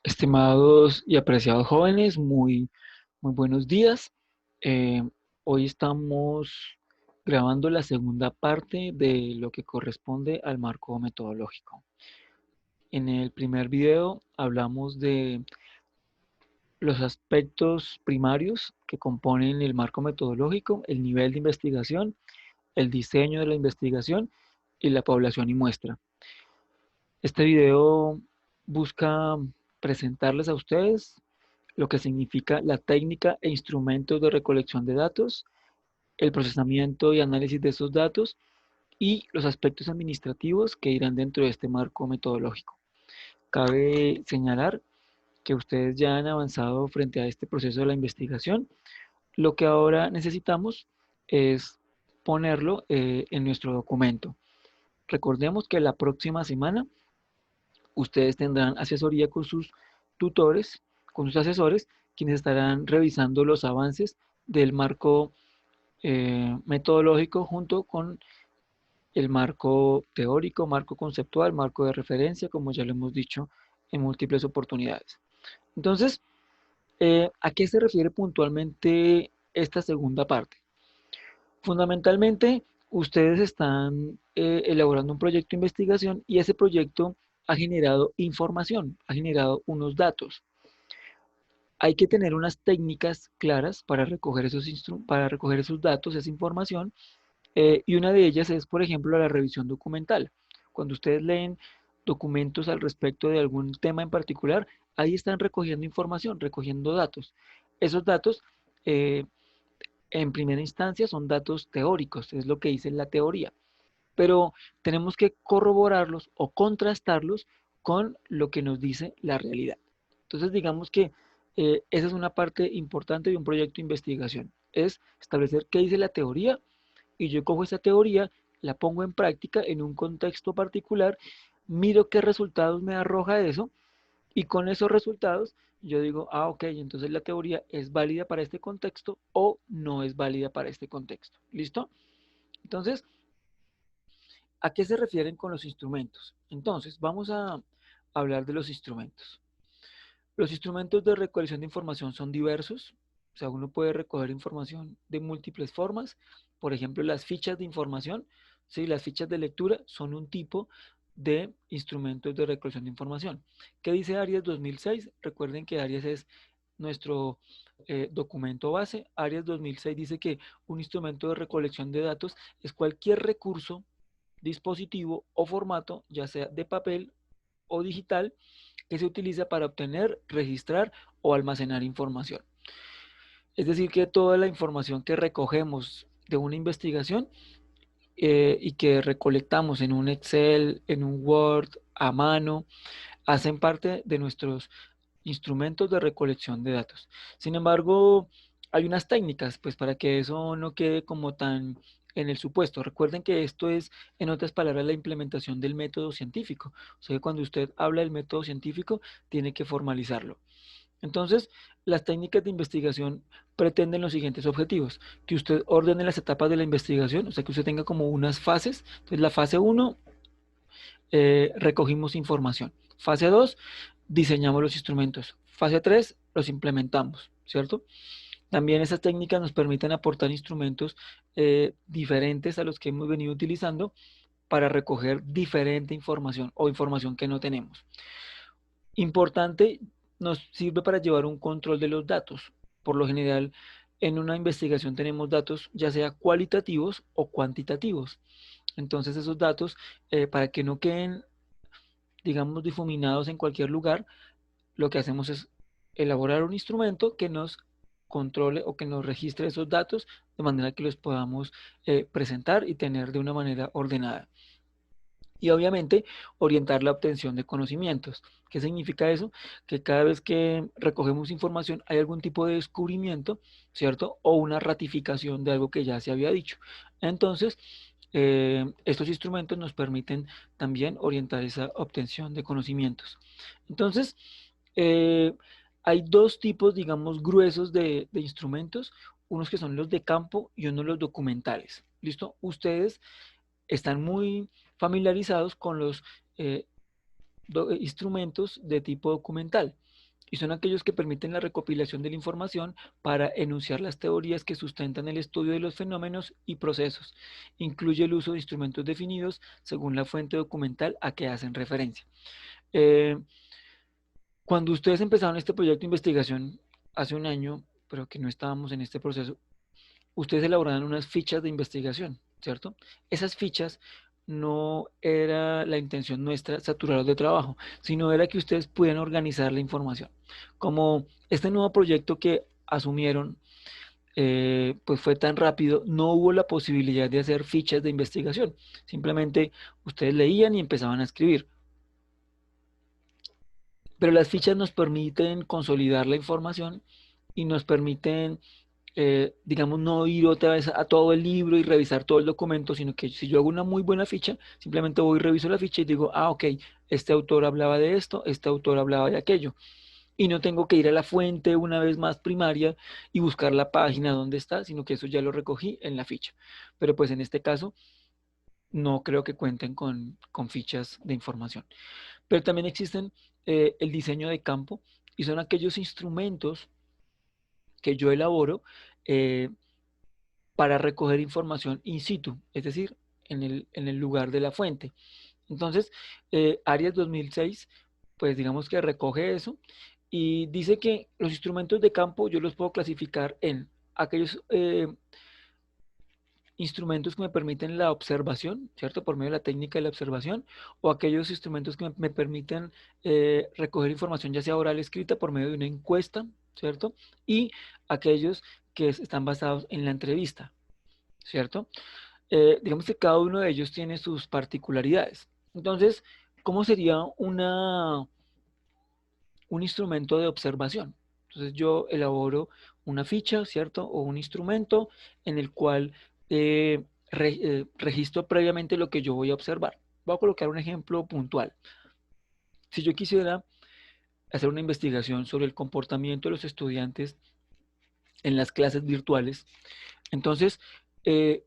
Estimados y apreciados jóvenes, muy buenos días. Eh, Hoy estamos grabando la segunda parte de lo que corresponde al marco metodológico. En el primer video hablamos de los aspectos primarios que componen el marco metodológico, el nivel de investigación, el diseño de la investigación y la población y muestra. Este video busca presentarles a ustedes lo que significa la técnica e instrumentos de recolección de datos, el procesamiento y análisis de esos datos y los aspectos administrativos que irán dentro de este marco metodológico. Cabe señalar que ustedes ya han avanzado frente a este proceso de la investigación. Lo que ahora necesitamos es ponerlo en nuestro documento. Recordemos que la próxima semana ustedes tendrán asesoría con sus tutores, con sus asesores, quienes estarán revisando los avances del marco metodológico junto con el marco teórico, marco conceptual, marco de referencia, como ya lo hemos dicho en múltiples oportunidades. Entonces, ¿a qué se refiere puntualmente esta segunda parte? Fundamentalmente, ustedes están elaborando un proyecto de investigación y ese proyecto ha generado información, ha generado unos datos. Hay que tener unas técnicas claras para recoger esos datos, esa información, y una de ellas es, por ejemplo, la revisión documental. Cuando ustedes leen documentos al respecto de algún tema en particular, ahí están recogiendo información, recogiendo datos. Esos datos, eh, en primera instancia, son datos teóricos, es lo que dice la teoría, pero tenemos que corroborarlos o contrastarlos con lo que nos dice la realidad. Entonces, digamos que esa es una parte importante de un proyecto de investigación, es establecer qué dice la teoría y yo cojo esa teoría, la pongo en práctica en un contexto particular, miro qué resultados me arroja eso y con esos resultados yo digo, ah, ok, entonces la teoría es válida para este contexto o no es válida para este contexto. ¿Listo? Entonces, ¿a qué se refieren con los instrumentos? Entonces, vamos a hablar de los instrumentos. Los instrumentos de recolección de información son diversos, o sea, uno puede recoger información de múltiples formas. Por ejemplo, las fichas de información, ¿sí? Las fichas de lectura son un tipo de instrumentos de recolección de información. ¿Qué dice ARIAS 2006? Recuerden que ARIAS es nuestro documento base. ARIAS 2006 dice que un instrumento de recolección de datos es cualquier recurso, dispositivo o formato, ya sea de papel o digital, que se utiliza para obtener, registrar o almacenar información. Es decir, que toda la información que recogemos de una investigación y que recolectamos en un Excel, en un Word, a mano, hacen parte de nuestros instrumentos de recolección de datos. Sin embargo, hay unas técnicas, pues para que eso no quede como tan en el supuesto. Recuerden que esto es, en otras palabras, la implementación del método científico. O sea, que cuando usted habla del método científico, tiene que formalizarlo. Entonces, las técnicas de investigación pretenden los siguientes objetivos: que usted ordene las etapas de la investigación, o sea, que usted tenga como unas fases. Entonces, la fase uno, recogimos información. Fase 2, diseñamos los instrumentos. Fase 3, los implementamos, ¿cierto? También esas técnicas nos permiten aportar instrumentos diferentes a los que hemos venido utilizando para recoger diferente información o información que no tenemos. Importante, nos sirve para llevar un control de los datos. Por lo general, en una investigación tenemos datos ya sea cualitativos o cuantitativos. Entonces esos datos, para que no queden, digamos, difuminados en cualquier lugar, lo que hacemos es elaborar un instrumento que nos controle o que nos registre esos datos de manera que los podamos presentar y tener de una manera ordenada. Y obviamente orientar la obtención de conocimientos. ¿Qué significa eso? Que cada vez que recogemos información hay algún tipo de descubrimiento, ¿cierto? O una ratificación de algo que ya se había dicho. Entonces, estos instrumentos nos permiten también orientar esa obtención de conocimientos. Entonces, eh, hay dos tipos, digamos, gruesos de instrumentos, unos que son los de campo y unos los documentales. ¿Listo? Ustedes están muy familiarizados con los instrumentos de tipo documental y son aquellos que permiten la recopilación de la información para enunciar las teorías que sustentan el estudio de los fenómenos y procesos. Incluye el uso de instrumentos definidos según la fuente documental a que hacen referencia. Eh, Cuando ustedes empezaron este proyecto de investigación hace un año, pero que no estábamos en este proceso, ustedes elaboraron unas fichas de investigación, ¿cierto? Esas fichas no era la intención nuestra saturarlos de trabajo, sino era que ustedes pudieran organizar la información. Como este nuevo proyecto que asumieron, pues fue tan rápido, no hubo la posibilidad de hacer fichas de investigación. Simplemente ustedes leían y empezaban a escribir. Pero las fichas nos permiten consolidar la información y nos permiten, digamos, no ir otra vez a todo el libro y revisar todo el documento, sino que si yo hago una muy buena ficha, simplemente voy y reviso la ficha y digo, ah, ok, este autor hablaba de esto, este autor hablaba de aquello. Y no tengo que ir a la fuente una vez más primaria y buscar la página donde está, sino que eso ya lo recogí en la ficha. Pero pues en este caso no creo que cuenten con fichas de información. Pero también existen el diseño de campo y son aquellos instrumentos que yo elaboro eh, para recoger información in situ, es decir, en el lugar de la fuente. Entonces, Arias 2006, pues digamos que recoge eso y dice que los instrumentos de campo yo los puedo clasificar en aquellos instrumentos que me permiten la observación, ¿cierto? Por medio de la técnica de la observación, o aquellos instrumentos que me permiten recoger información ya sea oral o escrita por medio de una encuesta, ¿cierto? Y aquellos que están basados en la entrevista, ¿cierto? Digamos que cada uno de ellos tiene sus particularidades. Entonces, ¿cómo sería un instrumento de observación? Entonces yo elaboro una ficha, ¿cierto? O un instrumento en el cual registro previamente lo que yo voy a observar. Voy a colocar un ejemplo puntual. Si yo quisiera hacer una investigación sobre el comportamiento de los estudiantes en las clases virtuales, entonces eh,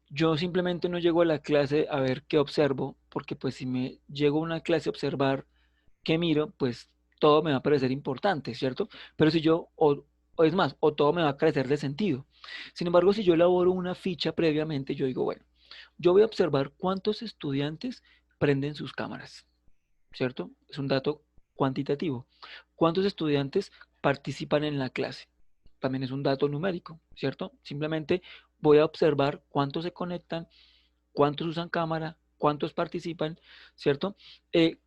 yo simplemente no llego a la clase a ver qué observo, porque pues si me llego a una clase a observar qué miro, pues todo me va a parecer importante, ¿cierto? Pero si yo, o es más, o todo me va a carecer de sentido. Sin embargo, si yo elaboro una ficha previamente, yo digo, bueno, yo voy a observar cuántos estudiantes prenden sus cámaras, ¿cierto? Es un dato cuantitativo. ¿Cuántos estudiantes participan en la clase? También es un dato numérico, ¿cierto? Simplemente voy a observar cuántos se conectan, cuántos usan cámara, cuántos participan, ¿cierto?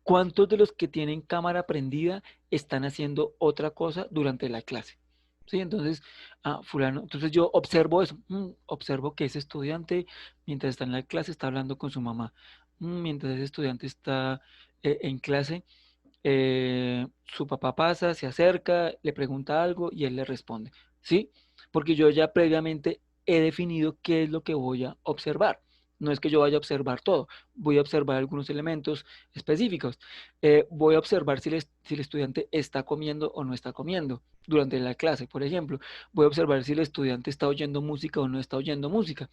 ¿Cuántos de los que tienen cámara prendida están haciendo otra cosa durante la clase? Sí, entonces, fulano, entonces yo observo eso, observo que ese estudiante, mientras está en la clase, está hablando con su mamá. Mientras ese estudiante está en clase, su papá pasa, se acerca, le pregunta algo y él le responde, ¿sí? Porque yo ya previamente he definido qué es lo que voy a observar. No es que yo vaya a observar todo, voy a observar algunos elementos específicos. Voy a observar si el estudiante está comiendo o no está comiendo durante la clase, por ejemplo. Voy a observar si el estudiante está oyendo música o no está oyendo música,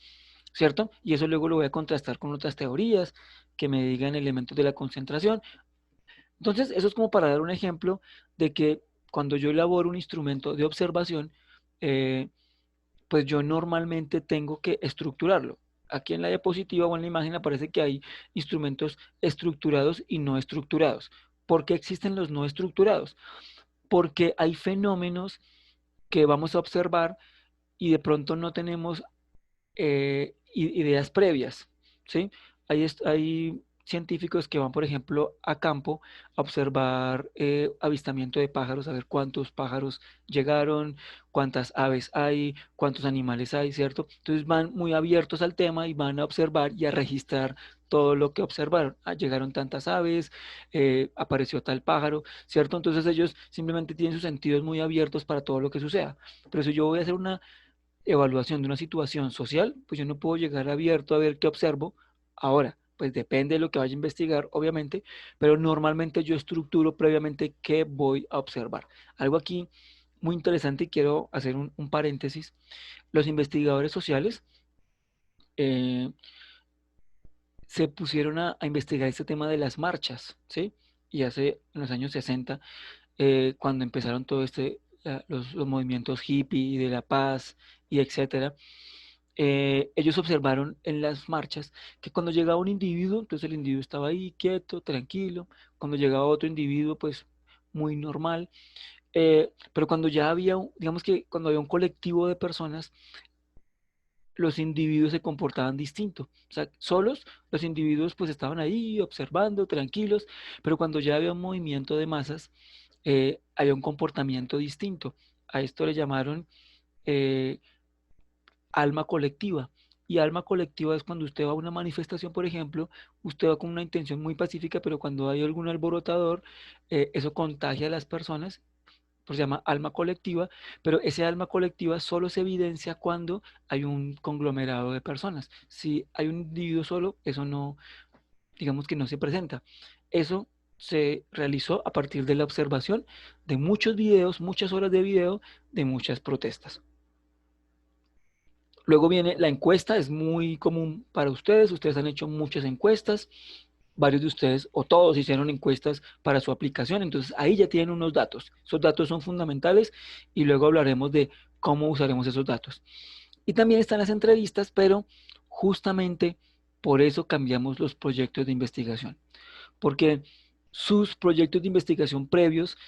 ¿cierto? Y eso luego lo voy a contrastar con otras teorías que me digan elementos de la concentración. Entonces, eso es como para dar un ejemplo de que cuando yo elaboro un instrumento de observación, eh, pues yo normalmente tengo que estructurarlo. Aquí en la diapositiva o en la imagen aparece que hay instrumentos estructurados y no estructurados. ¿Por qué existen los no estructurados? Porque hay fenómenos que vamos a observar y de pronto no tenemos ideas previas, ¿sí? Hay científicos que van, por ejemplo, a campo a observar avistamiento de pájaros, a ver cuántos pájaros llegaron, cuántas aves hay, cuántos animales hay, ¿cierto? Entonces van muy abiertos al tema y van a observar y a registrar todo lo que observaron. Llegaron tantas aves, apareció tal pájaro, ¿cierto? Entonces ellos simplemente tienen sus sentidos muy abiertos para todo lo que suceda. Pero si yo voy a hacer una evaluación de una situación social, pues yo no puedo llegar abierto a ver qué observo. Ahora, pues depende de lo que vaya a investigar, obviamente, pero normalmente yo estructuro previamente qué voy a observar. Algo aquí muy interesante y quiero hacer un paréntesis. Los investigadores sociales eh, se pusieron a investigar este tema de las marchas, ¿sí? y hace en los años 60, cuando empezaron todo los movimientos hippie y de la paz y etcétera, ellos observaron en las marchas que cuando llegaba un individuo, entonces el individuo estaba ahí quieto, tranquilo, cuando llegaba otro individuo, pues muy normal, pero cuando ya había, digamos que cuando había un colectivo de personas, los individuos se comportaban distinto. O sea, solos los individuos pues estaban ahí observando, tranquilos, pero cuando ya había un movimiento de masas, había un comportamiento distinto. A esto le llamaron eh, alma colectiva. Y alma colectiva es cuando usted va a una manifestación, por ejemplo, usted va con una intención muy pacífica, pero cuando hay algún alborotador, eso contagia a las personas, pues se llama alma colectiva, pero ese alma colectiva solo se evidencia cuando hay un conglomerado de personas. Si hay un individuo solo, eso no, digamos que no se presenta. Eso se realizó a partir de la observación de muchos videos, muchas horas de video de muchas protestas. Luego viene la encuesta, es muy común para ustedes, ustedes han hecho muchas encuestas, varios de ustedes o todos hicieron encuestas para su aplicación, entonces ahí ya tienen unos datos. Esos datos son fundamentales y luego hablaremos de cómo usaremos esos datos. Y también están las entrevistas, pero justamente por eso cambiamos los proyectos de investigación, porque sus proyectos de investigación previos,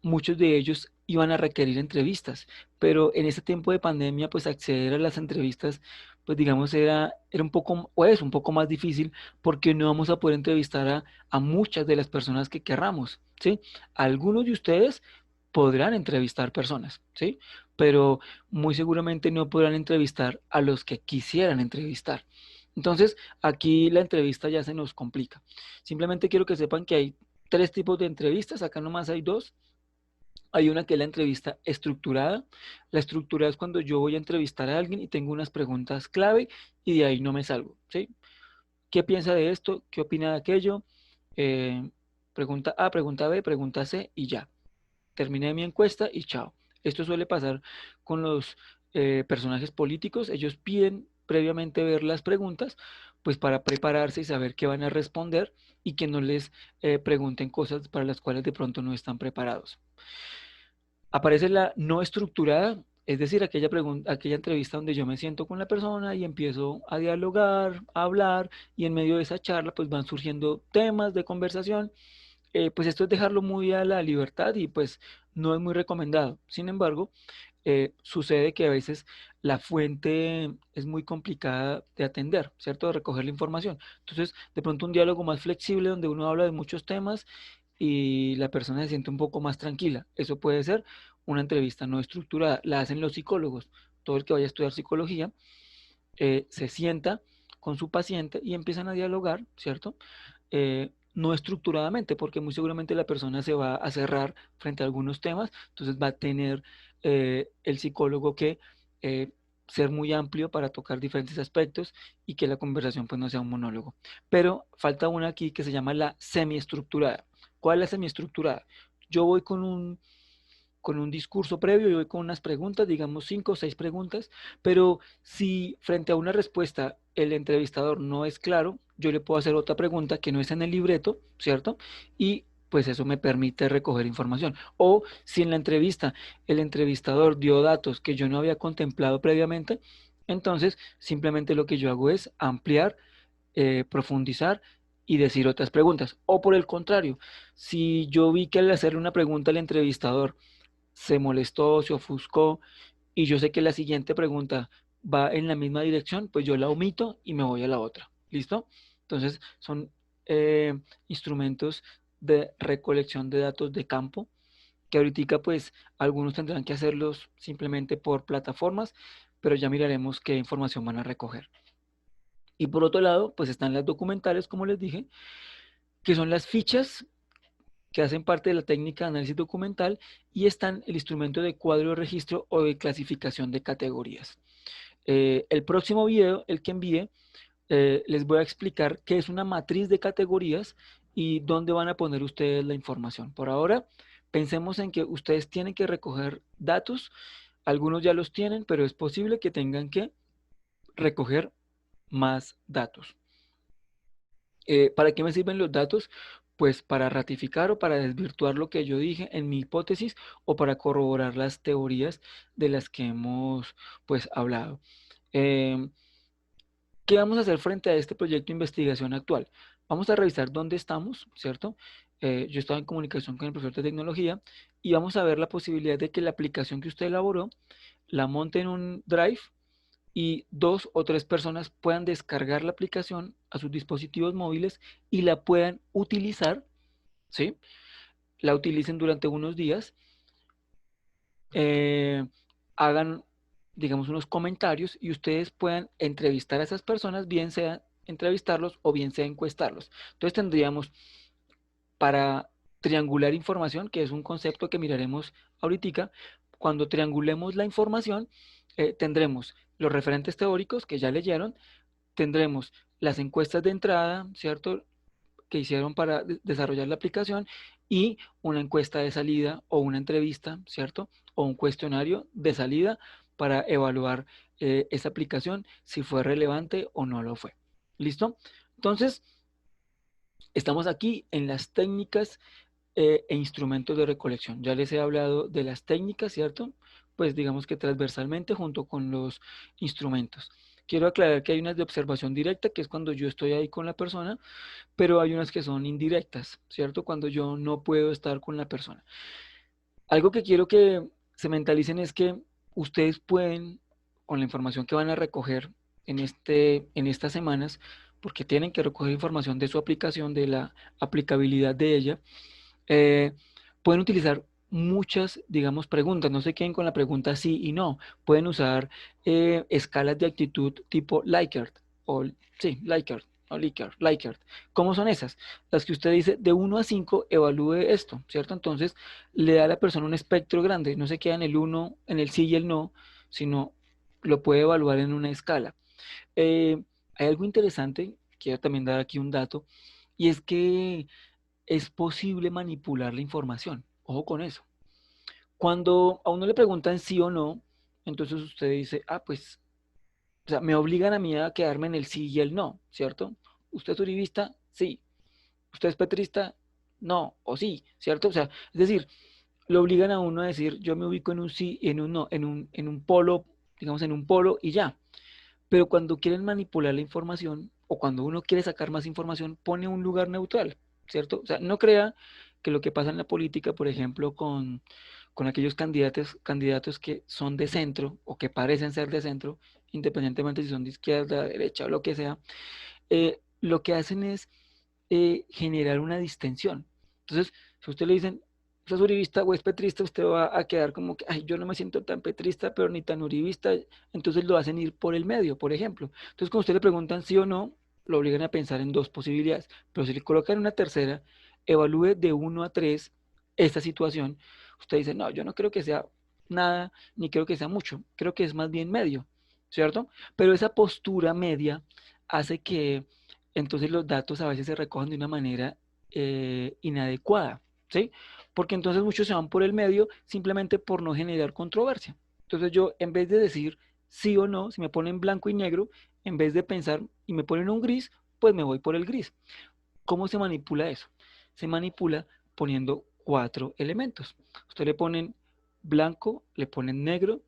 muchos de ellos iban a requerir entrevistas, pero en este tiempo de pandemia, pues acceder a las entrevistas, pues digamos, era un poco, o es un poco más difícil, porque no vamos a poder entrevistar a muchas de las personas que querramos, ¿sí? Algunos de ustedes podrán entrevistar personas, ¿sí? Pero muy seguramente no podrán entrevistar a los que quisieran entrevistar. Entonces, aquí la entrevista ya se nos complica. Simplemente quiero que sepan que hay tres tipos de entrevistas, acá nomás hay dos. Hay una que es la entrevista estructurada. La estructurada es cuando yo voy a entrevistar a alguien y tengo unas preguntas clave y de ahí no me salgo, ¿sí? ¿Qué piensa de esto? ¿Qué opina de aquello? Eh, pregunta A, pregunta B, pregunta C y ya. Terminé mi encuesta y chao. Esto suele pasar con los personajes políticos. Ellos piden previamente ver las preguntas, pues para prepararse y saber qué van a responder y que no les pregunten cosas para las cuales de pronto no están preparados. Aparece la no estructurada, es decir, aquella entrevista donde yo me siento con la persona y empiezo a dialogar, a hablar, y en medio de esa charla pues van surgiendo temas de conversación. Pues esto es dejarlo muy a la libertad y pues no es muy recomendado. Sin embargo, sucede que a veces la fuente es muy complicada de atender, ¿cierto? De recoger la información. Entonces, de pronto un diálogo más flexible donde uno habla de muchos temas y la persona se siente un poco más tranquila. Eso puede ser una entrevista no estructurada. La hacen los psicólogos. Todo el que vaya a estudiar psicología se sienta con su paciente y empiezan a dialogar, ¿cierto? No estructuradamente, porque muy seguramente la persona se va a cerrar frente a algunos temas, entonces va a tener el psicólogo que ser muy amplio para tocar diferentes aspectos y que la conversación pues no sea un monólogo. Pero falta una aquí que se llama la semiestructurada. ¿Cuál es la semiestructurada? Yo voy con un discurso previo, yo voy con unas preguntas, digamos 5 o 6 preguntas, pero si frente a una respuesta el entrevistador no es claro, yo le puedo hacer otra pregunta que no es en el libreto, ¿cierto? Y pues eso me permite recoger información. O si en la entrevista el entrevistador dio datos que yo no había contemplado previamente, entonces simplemente lo que yo hago es ampliar, profundizar y decir otras preguntas. O por el contrario, si yo vi que al hacerle una pregunta al entrevistador, se molestó, se ofuscó y yo sé que la siguiente pregunta va en la misma dirección, pues yo la omito y me voy a la otra. ¿Listo? Entonces son instrumentos de recolección de datos de campo que ahorita pues algunos tendrán que hacerlos simplemente por plataformas, pero ya miraremos qué información van a recoger. Y por otro lado, pues están las documentales, como les dije, que son las fichas que hacen parte de la técnica de análisis documental y están el instrumento de cuadro de registro o de clasificación de categorías. El próximo video, el que envíe, les voy a explicar qué es una matriz de categorías y dónde van a poner ustedes la información. Por ahora, pensemos en que ustedes tienen que recoger datos, algunos ya los tienen, pero es posible que tengan que recoger más datos. ¿Para qué me sirven los datos? Pues para ratificar o para desvirtuar lo que yo dije en mi hipótesis o para corroborar las teorías de las que hemos pues hablado. Em, ¿Qué vamos a hacer frente a este proyecto de investigación actual? Vamos a revisar dónde estamos, ¿cierto? Yo estaba en comunicación con el profesor de tecnología y vamos a ver la posibilidad de que la aplicación que usted elaboró la monte en un drive y 2 o 3 personas puedan descargar la aplicación a sus dispositivos móviles y la puedan utilizar, ¿sí? La utilicen durante unos días, eh, hagan, digamos, unos comentarios y ustedes puedan entrevistar a esas personas, bien sea entrevistarlos o bien sea encuestarlos. Entonces tendríamos para triangular información, que es un concepto que miraremos ahorita, cuando triangulemos la información, tendremos los referentes teóricos que ya leyeron, tendremos las encuestas de entrada, ¿cierto? Que hicieron para desarrollar la aplicación y una encuesta de salida o una entrevista, ¿cierto? O un cuestionario de salida para evaluar esa aplicación, si fue relevante o no lo fue. ¿Listo? Entonces, estamos aquí en las técnicas e instrumentos de recolección. Ya les he hablado de las técnicas, ¿cierto? Pues digamos que transversalmente junto con los instrumentos. Quiero aclarar que hay unas de observación directa, que es cuando yo estoy ahí con la persona, pero hay unas que son indirectas, ¿cierto? Cuando yo no puedo estar con la persona. Algo que quiero que se mentalicen es que ustedes pueden, con la información que van a recoger en estas semanas, porque tienen que recoger información de su aplicación, de la aplicabilidad de ella, eh, pueden utilizar muchas, digamos, preguntas. No se queden con la pregunta sí y no. Pueden usar escalas de actitud tipo Likert o sí, Likert o Likert. ¿Cómo son esas? Las que usted dice de 1 a 5 evalúe esto, ¿cierto? Entonces le da a la persona un espectro grande. No se queda en el uno, en el sí y el no, sino lo puede evaluar en una escala. Eh, Hay algo interesante, quiero también dar aquí un dato, y es que es posible manipular la información. Ojo con eso. Cuando a uno le preguntan sí o no, entonces usted dice, ah, pues, o sea, me obligan a mí a quedarme en el sí y el no, ¿cierto? ¿Usted es uribista? Sí. ¿Usted es petrista? No, o sí, ¿cierto? O sea, es decir, lo obligan a uno a decir, yo me ubico en un sí y en un no, en un polo, digamos, en un polo y ya. Pero cuando quieren manipular la información o cuando uno quiere sacar más información, pone un lugar neutral, ¿cierto? O sea, no crea que lo que pasa en la política, por ejemplo, con aquellos candidatos que son de centro o que parecen ser de centro, independientemente si son de izquierda, derecha o lo que sea, lo que hacen es generar una distensión. Entonces, si a usted le dicen, ¿usted es uribista o es petrista? Usted va a quedar como que, ay, yo no me siento tan petrista, pero ni tan uribista. Entonces lo hacen ir por el medio, por ejemplo. Entonces, cuando usted le preguntan sí o no, lo obligan a pensar en 2 posibilidades. Pero si le colocan una tercera, evalúe de 1 a 3 esta situación. Usted dice, no, yo no creo que sea nada, ni creo que sea mucho. Creo que es más bien medio, ¿cierto? Pero esa postura media hace que entonces los datos a veces se recogen de una manera inadecuada, ¿sí? Porque entonces muchos se van por el medio simplemente por no generar controversia. Entonces yo, en vez de decir sí o no, si me ponen blanco y negro, en vez de pensar y me ponen un gris, pues me voy por el gris. ¿Cómo se manipula eso? Se manipula poniendo 4 elementos. Usted le ponen blanco, le ponen negro,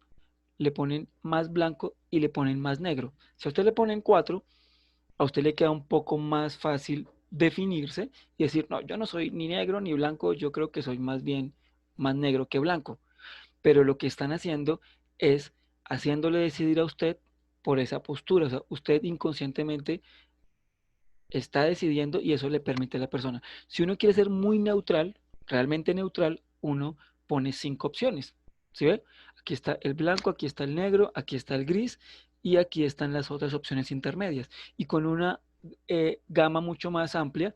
le ponen más blanco y le ponen más negro. Si a usted le ponen 4, a usted le queda un poco más fácil definirse y decir, no, yo no soy ni negro ni blanco, yo creo que soy más bien más negro que blanco. Pero lo que están haciendo es haciéndole decidir a usted por esa postura. O sea, usted inconscientemente está decidiendo y eso le permite a la persona. Si uno quiere ser muy neutral, realmente neutral, uno pone 5 opciones. ¿Sí ve? Aquí está el blanco, aquí está el negro, aquí está el gris y aquí están las otras opciones intermedias. Y con una gama mucho más amplia,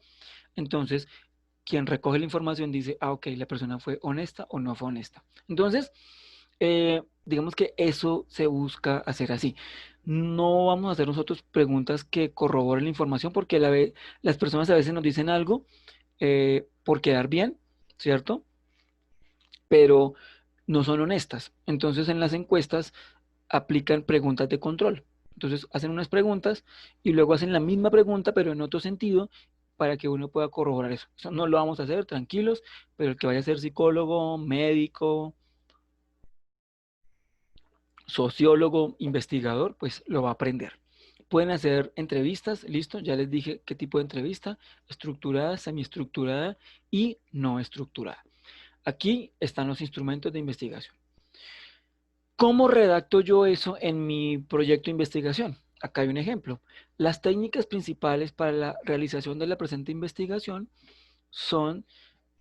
entonces quien recoge la información dice, ah, ok, la persona fue honesta o no fue honesta. Entonces, digamos que eso se busca hacer así. No vamos a hacer nosotros preguntas que corroboren la información porque las personas a veces nos dicen algo por quedar bien, ¿cierto? Pero no son honestas. Entonces en las encuestas aplican preguntas de control. Entonces hacen unas preguntas y luego hacen la misma pregunta pero en otro sentido para que uno pueda corroborar eso. Eso no lo vamos a hacer, tranquilos, pero el que vaya a ser psicólogo, médico, sociólogo, investigador, pues lo va a aprender. Pueden hacer entrevistas, listo, ya les dije qué tipo de entrevista, estructurada, semiestructurada y no estructurada. Aquí están los instrumentos de investigación. ¿Cómo redacto yo eso en mi proyecto de investigación? Acá hay un ejemplo. Las técnicas principales para la realización de la presente investigación son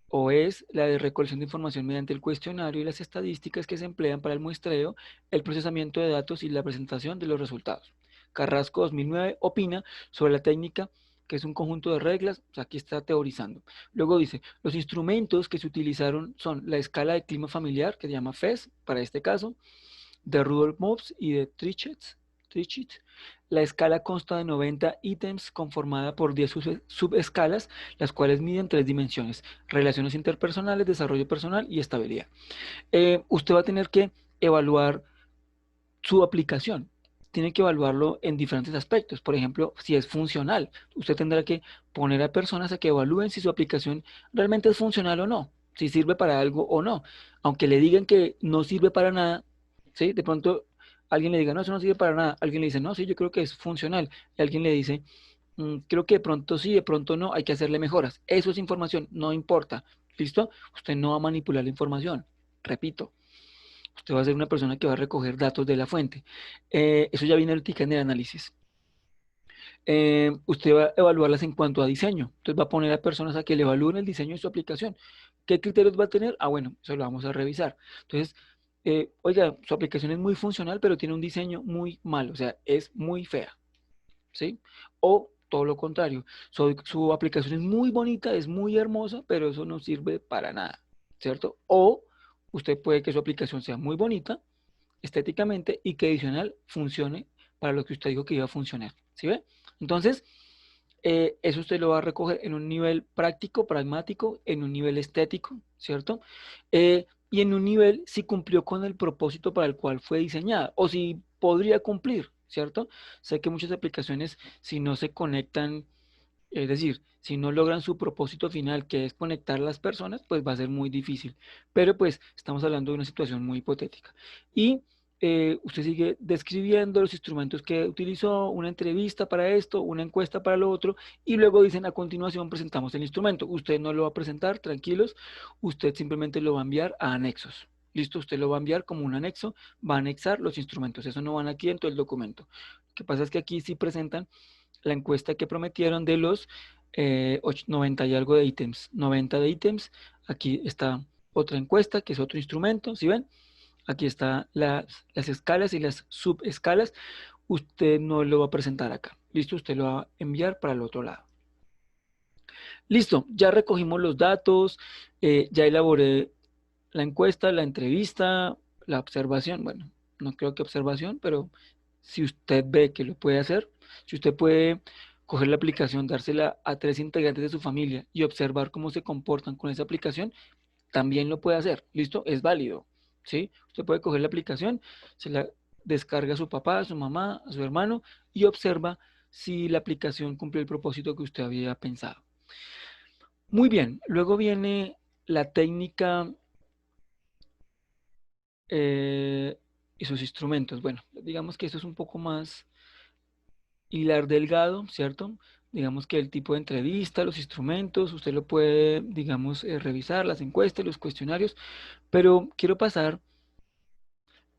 o es la de recolección de información mediante el cuestionario y las estadísticas que se emplean para el muestreo, el procesamiento de datos y la presentación de los resultados. Carrasco 2009 opina sobre la técnica que es un conjunto de reglas, o sea, aquí está teorizando. Luego dice, los instrumentos que se utilizaron son la escala de clima familiar, que se llama FES, para este caso, de Rudolf Mobbs y de Trichit. La escala consta de 90 ítems conformada por 10 subescalas, las cuales miden 3 dimensiones: relaciones interpersonales, desarrollo personal y estabilidad. Usted va a tener que evaluar su aplicación. Tiene que evaluarlo en diferentes aspectos. Por ejemplo, si es funcional, usted tendrá que poner a personas a que evalúen si su aplicación realmente es funcional o no, si sirve para algo o no. Aunque le digan que no sirve para nada, ¿sí? De pronto alguien le diga, no, eso no sirve para nada. Alguien le dice, no, sí, yo creo que es funcional. Y alguien le dice, creo que de pronto sí, de pronto no, hay que hacerle mejoras. Eso es información, no importa. ¿Listo? Usted no va a manipular la información. Repito, usted va a ser una persona que va a recoger datos de la fuente. Eso ya viene ahorita en el análisis. Usted va a evaluarlas en cuanto a diseño. Entonces va a poner a personas a que le evalúen el diseño de su aplicación. ¿Qué criterios va a tener? Ah, bueno, eso lo vamos a revisar. Entonces, oiga, su aplicación es muy funcional, pero tiene un diseño muy malo, o sea, es muy fea, ¿sí? O todo lo contrario, su aplicación es muy bonita, es muy hermosa, pero eso no sirve para nada, ¿cierto? O usted puede que su aplicación sea muy bonita estéticamente y que adicional funcione para lo que usted dijo que iba a funcionar, ¿sí ve? Entonces, eso usted lo va a recoger en un nivel práctico, pragmático, en un nivel estético, ¿cierto? Y en un nivel si cumplió con el propósito para el cual fue diseñada o si podría cumplir, ¿cierto? Sé que muchas aplicaciones, si no se conectan, es decir, si no logran su propósito final, que es conectar a las personas, pues va a ser muy difícil. Pero pues estamos hablando de una situación muy hipotética. Y usted sigue describiendo los instrumentos que utilizó, una entrevista para esto, una encuesta para lo otro, y luego dicen a continuación presentamos el instrumento. Usted no lo va a presentar, tranquilos, usted simplemente lo va a enviar a anexos. Listo, usted lo va a enviar como un anexo, va a anexar los instrumentos, eso no van aquí en todo el documento. Lo que pasa es que aquí sí presentan la encuesta que prometieron de los 90 y algo de ítems, 90 de ítems. Aquí está otra encuesta, que es otro instrumento, ¿sí ven? Aquí están las escalas y las subescalas. Usted no lo va a presentar acá. Listo, usted lo va a enviar para el otro lado. Listo, ya recogimos los datos, ya elaboré la encuesta, la entrevista, la observación. Bueno, no creo que observación, pero si usted ve que lo puede hacer, si usted puede coger la aplicación, dársela a 3 integrantes de su familia y observar cómo se comportan con esa aplicación, también lo puede hacer. ¿Listo? Es válido. ¿Sí? Usted puede coger la aplicación, se la descarga a su papá, a su mamá, a su hermano y observa si la aplicación cumple el propósito que usted había pensado. Muy bien, luego viene la técnica y sus instrumentos. Bueno, digamos que esto es un poco más hilar delgado, ¿cierto? Digamos que el tipo de entrevista, los instrumentos, usted lo puede, digamos, revisar, las encuestas, los cuestionarios, pero quiero pasar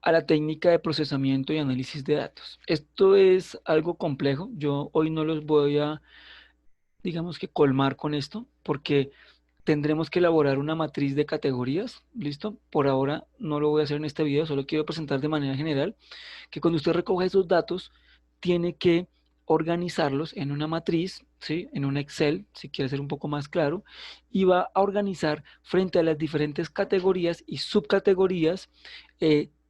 a la técnica de procesamiento y análisis de datos. Esto es algo complejo. Yo hoy no los voy a, digamos que colmar con esto, porque tendremos que elaborar una matriz de categorías, ¿listo? Por ahora no lo voy a hacer en este video, solo quiero presentar de manera general que cuando usted recoge esos datos, tiene que organizarlos en una matriz, ¿sí? En un Excel, si quiere ser un poco más claro, y va a organizar frente a las diferentes categorías y subcategorías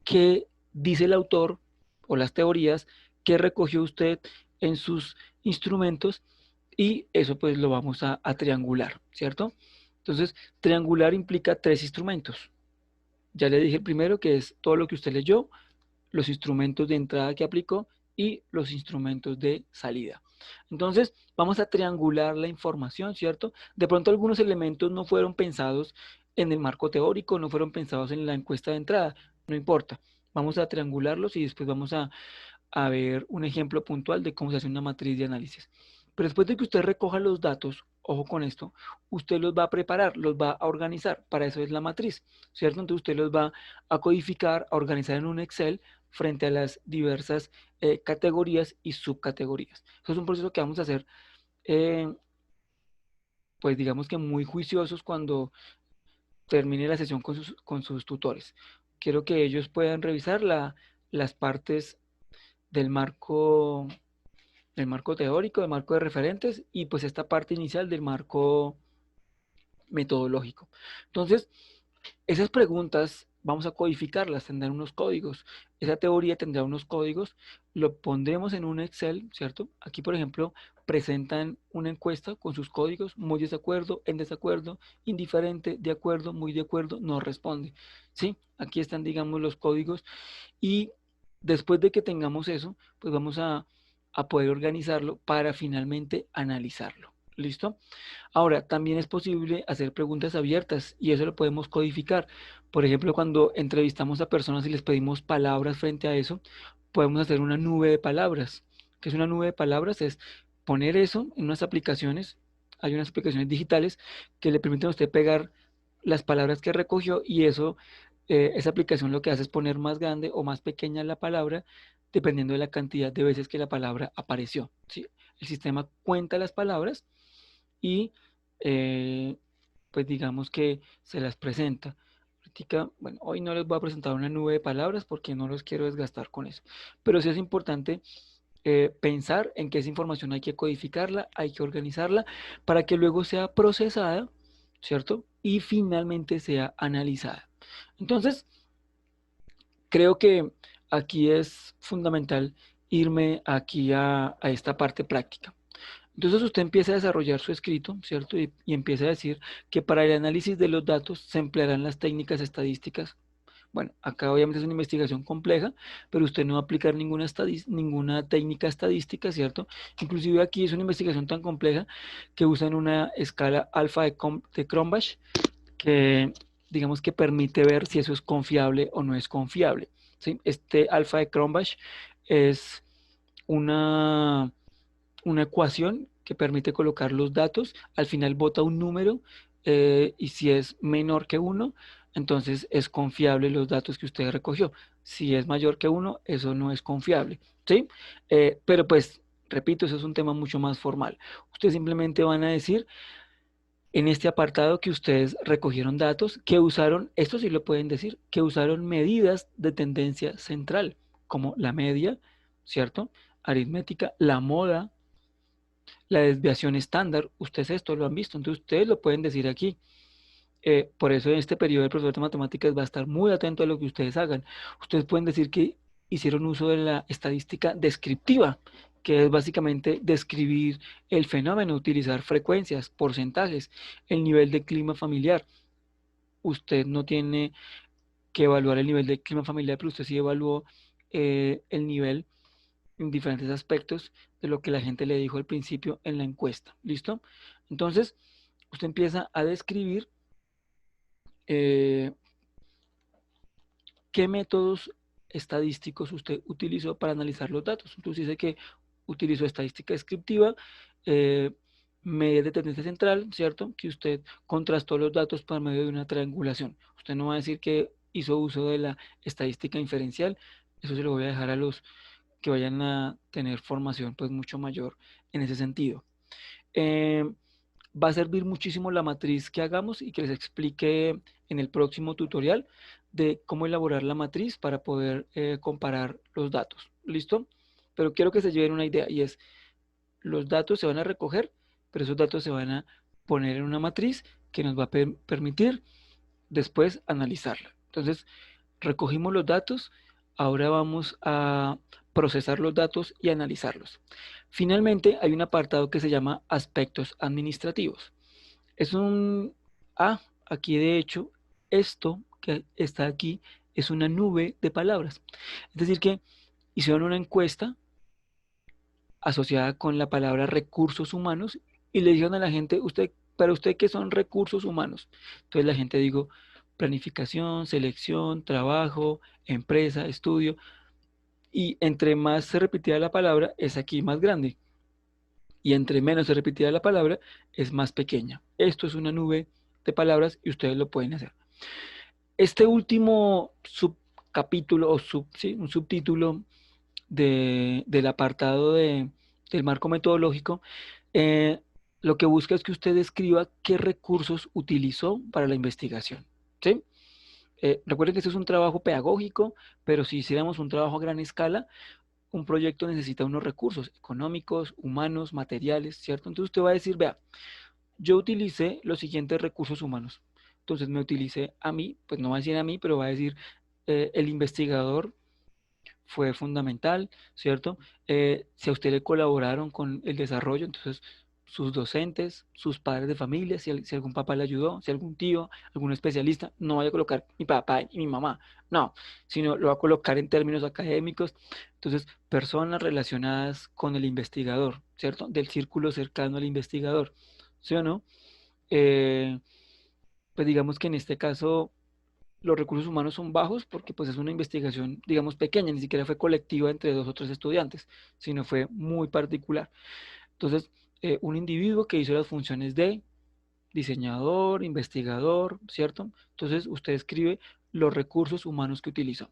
que dice el autor o las teorías que recogió usted en sus instrumentos y eso pues lo vamos a triangular, ¿cierto? Entonces, triangular implica 3 instrumentos. Ya le dije el primero que es todo lo que usted leyó, los instrumentos de entrada que aplicó y los instrumentos de salida. Entonces, vamos a triangular la información, ¿cierto? De pronto algunos elementos no fueron pensados en el marco teórico, no fueron pensados en la encuesta de entrada, no importa. Vamos a triangularlos y después vamos a ver un ejemplo puntual de cómo se hace una matriz de análisis. Pero después de que usted recoja los datos, ojo con esto, usted los va a preparar, los va a organizar, para eso es la matriz, ¿cierto? Entonces usted los va a codificar, a organizar en un Excel frente a las diversas categorías y subcategorías. Eso es un proceso que vamos a hacer, eh, pues digamos que muy juiciosos cuando termine la sesión con sus tutores. Quiero que ellos puedan revisar las partes del marco teórico, del marco de referentes y pues esta parte inicial del marco metodológico. Entonces, esas preguntas vamos a codificarlas, tendrán unos códigos. Esa teoría tendrá unos códigos, lo pondremos en un Excel, ¿cierto? Aquí, por ejemplo, presentan una encuesta con sus códigos, muy desacuerdo, en desacuerdo, indiferente, de acuerdo, muy de acuerdo, no responde. ¿Sí? Aquí están, digamos, los códigos y después de que tengamos eso, pues vamos a poder organizarlo para finalmente analizarlo. ¿Listo? Ahora, también es posible hacer preguntas abiertas y eso lo podemos codificar. Por ejemplo, cuando entrevistamos a personas y les pedimos palabras frente a eso, podemos hacer una nube de palabras. ¿Qué es una nube de palabras? Es poner eso en unas aplicaciones. Hay unas aplicaciones digitales que le permiten a usted pegar las palabras que recogió y eso, esa aplicación lo que hace es poner más grande o más pequeña la palabra dependiendo de la cantidad de veces que la palabra apareció. ¿Sí? El sistema cuenta las palabras y eh, pues digamos que se las presenta. Bueno, hoy no les voy a presentar una nube de palabras porque no los quiero desgastar con eso, pero sí es importante pensar en que esa información hay que codificarla, hay que organizarla para que luego sea procesada, ¿cierto? Y finalmente sea analizada. Entonces, creo que aquí es fundamental irme aquí a esta parte práctica. Entonces usted empieza a desarrollar su escrito, ¿cierto? Y empieza a decir que para el análisis de los datos se emplearán las técnicas estadísticas. Bueno, acá obviamente es una investigación compleja, pero usted no va a aplicar ninguna técnica estadística, ¿cierto? Inclusive aquí es una investigación tan compleja que usan una escala alfa de Cronbach que digamos que permite ver si eso es confiable o no es confiable, ¿sí? Este alfa de Cronbach es una una ecuación que permite colocar los datos, al final bota un número y si es menor que uno, entonces es confiable los datos que usted recogió. Si es mayor que uno, eso no es confiable, ¿sí? Pero pues, repito, eso es un tema mucho más formal. Ustedes simplemente van a decir en este apartado que ustedes recogieron datos, que usaron, esto sí lo pueden decir, que usaron medidas de tendencia central, como la media, ¿cierto? Aritmética, la moda, la desviación estándar, ustedes esto lo han visto, entonces ustedes lo pueden decir aquí. Por eso en este periodo el profesor de matemáticas va a estar muy atento a lo que ustedes hagan. Ustedes pueden decir que hicieron uso de la estadística descriptiva, que es básicamente describir el fenómeno, utilizar frecuencias, porcentajes, el nivel de clima familiar. Usted no tiene que evaluar el nivel de clima familiar, pero usted sí evaluó el nivel en diferentes aspectos de lo que la gente le dijo al principio en la encuesta. ¿Listo? Entonces, usted empieza a describir eh, qué métodos estadísticos usted utilizó para analizar los datos. Entonces dice que utilizó estadística descriptiva, eh, medidas de tendencia central, ¿cierto? Que usted contrastó los datos por medio de una triangulación. Usted no va a decir que hizo uso de la estadística inferencial, eso se lo voy a dejar a los que vayan a tener formación pues mucho mayor en ese sentido. Eh, Va a servir muchísimo la matriz que hagamos y que les explique en el próximo tutorial de cómo elaborar la matriz para poder comparar los datos. ¿Listo? Pero quiero que se lleven una idea y es, los datos se van a recoger, pero esos datos se van a poner en una matriz que nos va a permitir después analizarla. Entonces, recogimos los datos, ahora vamos a procesar los datos y analizarlos. Finalmente, hay un apartado que se llama aspectos administrativos. Es un, aquí de hecho, esto que está aquí es una nube de palabras. Es decir, que hicieron una encuesta asociada con la palabra recursos humanos y le dijeron a la gente, para usted, ¿qué son recursos humanos? Entonces la gente dijo, planificación, selección, trabajo, empresa, estudio, y entre más se repetía la palabra, es aquí más grande, y entre menos se repetía la palabra, es más pequeña. Esto es una nube de palabras y ustedes lo pueden hacer. Este último subcapítulo o sí, un subtítulo del apartado del marco metodológico, eh, lo que busca es que usted escriba qué recursos utilizó para la investigación. ¿Sí? Recuerden que este es un trabajo pedagógico, pero si hiciéramos un trabajo a gran escala, un proyecto necesita unos recursos económicos, humanos, materiales, ¿cierto? Entonces usted va a decir, vea, yo utilicé los siguientes recursos humanos. Entonces me utilicé a mí, pues no va a decir a mí, pero va a decir el investigador fue fundamental, ¿cierto? Si a usted le colaboraron con el desarrollo, entonces sus docentes, sus padres de familia, si algún papá le ayudó, si algún tío, algún especialista, no vaya a colocar mi papá y mi mamá, no, sino lo va a colocar en términos académicos. Entonces, personas relacionadas con el investigador, ¿cierto? Del círculo cercano al investigador, ¿sí o no? Eh, pues digamos que en este caso los recursos humanos son bajos porque pues es una investigación, digamos, pequeña, ni siquiera fue colectiva entre dos o tres estudiantes, sino fue muy particular. Entonces, un individuo que hizo las funciones de diseñador, investigador, ¿cierto? Entonces, usted escribe los recursos humanos que utilizó.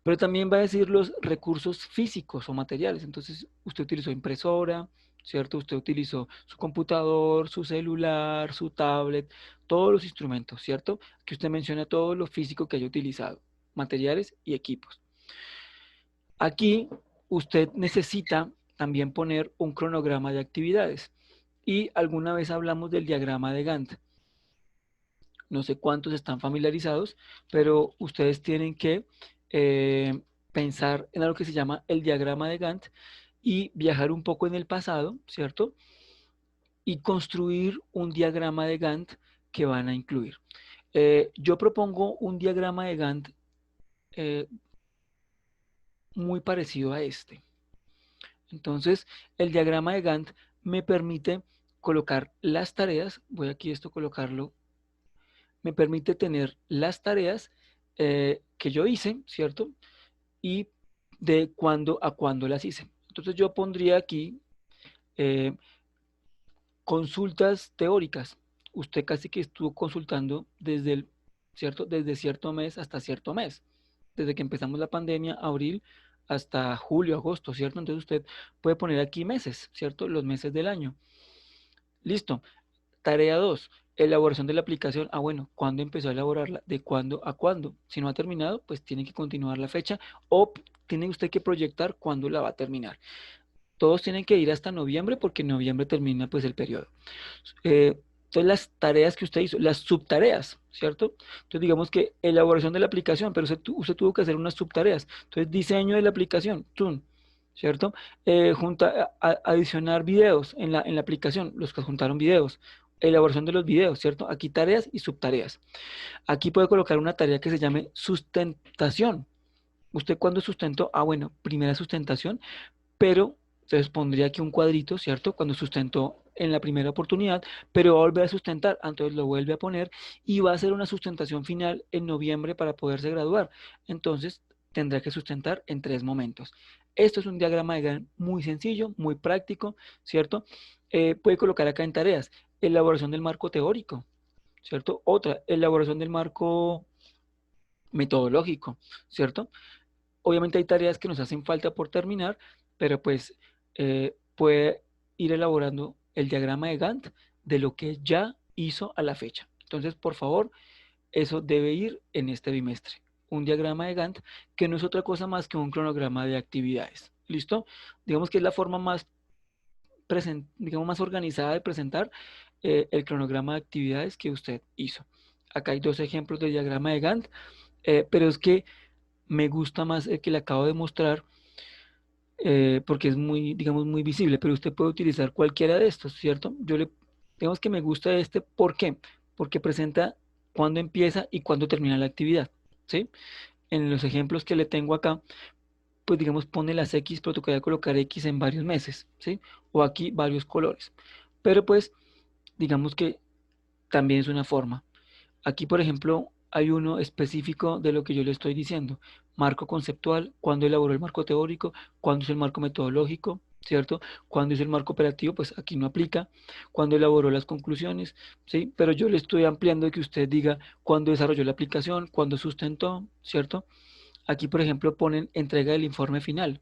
Pero también va a decir los recursos físicos o materiales. Entonces, usted utilizó impresora, ¿cierto? Usted utilizó su computador, su celular, su tablet, todos los instrumentos, ¿cierto? Que usted menciona todo lo físico que haya utilizado, materiales y equipos. Aquí usted necesita también poner un cronograma de actividades. Y alguna vez hablamos del diagrama de Gantt. No sé cuántos están familiarizados, pero ustedes tienen que pensar en algo que se llama el diagrama de Gantt y viajar un poco en el pasado, ¿cierto? Y construir un diagrama de Gantt que van a incluir. Yo propongo un diagrama de Gantt eh, muy parecido a este. Entonces, el diagrama de Gantt me permite colocar las tareas, voy aquí esto a colocarlo, me permite tener las tareas que yo hice, ¿cierto? Y de cuándo a cuándo las hice. Entonces yo pondría aquí eh, consultas teóricas. Usted casi que estuvo consultando desde ¿cierto? Desde cierto mes hasta cierto mes. Desde que empezamos la pandemia, abril, hasta julio, agosto, ¿cierto? Entonces usted puede poner aquí meses, ¿cierto? Los meses del año. Listo. Tarea 2, elaboración de la aplicación. Ah, bueno, ¿cuándo empezó a elaborarla? ¿De cuándo a cuándo? Si no ha terminado, pues tiene que continuar la fecha o tiene usted que proyectar cuándo la va a terminar. Todos tienen que ir hasta noviembre porque en noviembre termina pues el periodo. Entonces las tareas que usted hizo, las subtareas, ¿cierto? Entonces digamos que elaboración de la aplicación, pero usted tuvo que hacer unas subtareas. Entonces diseño de la aplicación, ¡tum! ¿Cierto? Adicionar videos en la aplicación, los que juntaron videos. Elaboración de los videos, ¿cierto? Aquí tareas y subtareas. Aquí puede colocar una tarea que se llame sustentación. ¿Usted cuándo sustentó? Ah, bueno, primera sustentación, pero entonces pondría aquí un cuadrito, ¿cierto? Cuando sustentó en la primera oportunidad, pero va a volver a sustentar, entonces lo vuelve a poner y va a hacer una sustentación final en noviembre para poderse graduar. Entonces tendrá que sustentar en 3 momentos. Esto es un diagrama de Gantt muy sencillo, muy práctico, ¿cierto? Puede colocar acá en tareas, elaboración del marco teórico, ¿cierto? Otra, elaboración del marco metodológico, ¿cierto? Obviamente hay tareas que nos hacen falta por terminar, pero pues puede ir elaborando el diagrama de Gantt de lo que ya hizo a la fecha. Entonces, por favor, eso debe ir en este bimestre. Un diagrama de Gantt que no es otra cosa más que un cronograma de actividades. ¿Listo? Digamos que es la forma más, digamos, más organizada de presentar el cronograma de actividades que usted hizo. Acá hay 2 ejemplos de diagrama de Gantt, pero es que me gusta más el que le acabo de mostrar porque es muy, digamos, muy visible, pero usted puede utilizar cualquiera de estos, ¿cierto? Digamos que me gusta este, ¿por qué? Porque presenta cuándo empieza y cuándo termina la actividad, ¿sí? En los ejemplos que le tengo acá, pues digamos pone las X, pero tocaría colocar X en varios meses, ¿sí? O aquí varios colores. Pero pues digamos que también es una forma. Aquí, por ejemplo, hay uno específico de lo que yo le estoy diciendo. Marco conceptual, cuándo elaboró el marco teórico, cuándo es el marco metodológico, ¿cierto? Cuándo es el marco operativo, pues aquí no aplica. Cuándo elaboró las conclusiones, ¿sí? Pero yo le estoy ampliando de que usted diga cuándo desarrolló la aplicación, cuándo sustentó, ¿cierto? Aquí, por ejemplo, ponen entrega del informe final.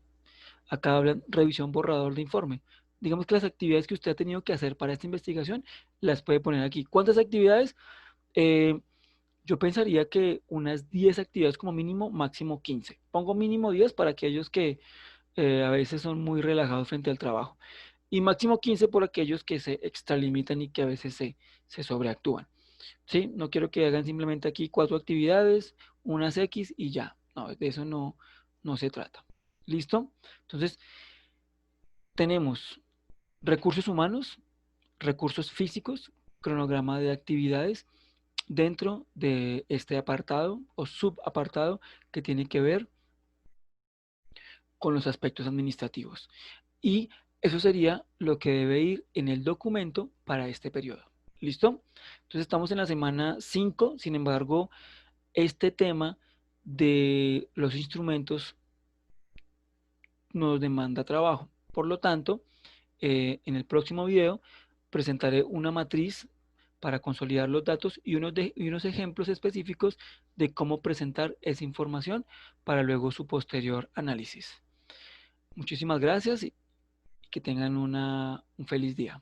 Acá hablan revisión borrador de informe. Digamos que las actividades que usted ha tenido que hacer para esta investigación las puede poner aquí. ¿Cuántas actividades? Eh, yo pensaría que unas 10 actividades como mínimo, máximo 15. Pongo mínimo 10 para aquellos que a veces son muy relajados frente al trabajo. Y máximo 15 por aquellos que se extralimitan y que a veces se sobreactúan. ¿Sí? No quiero que hagan simplemente aquí 4 actividades, unas X y ya. No, de eso no se trata. ¿Listo? Entonces, tenemos recursos humanos, recursos físicos, cronograma de actividades dentro de este apartado o subapartado que tiene que ver con los aspectos administrativos. Y eso sería lo que debe ir en el documento para este periodo. ¿Listo? Entonces estamos en la semana 5. Sin embargo, este tema de los instrumentos nos demanda trabajo. Por lo tanto, en el próximo video presentaré una matriz para consolidar los datos y unos ejemplos específicos de cómo presentar esa información para luego su posterior análisis. Muchísimas gracias y que tengan un feliz día.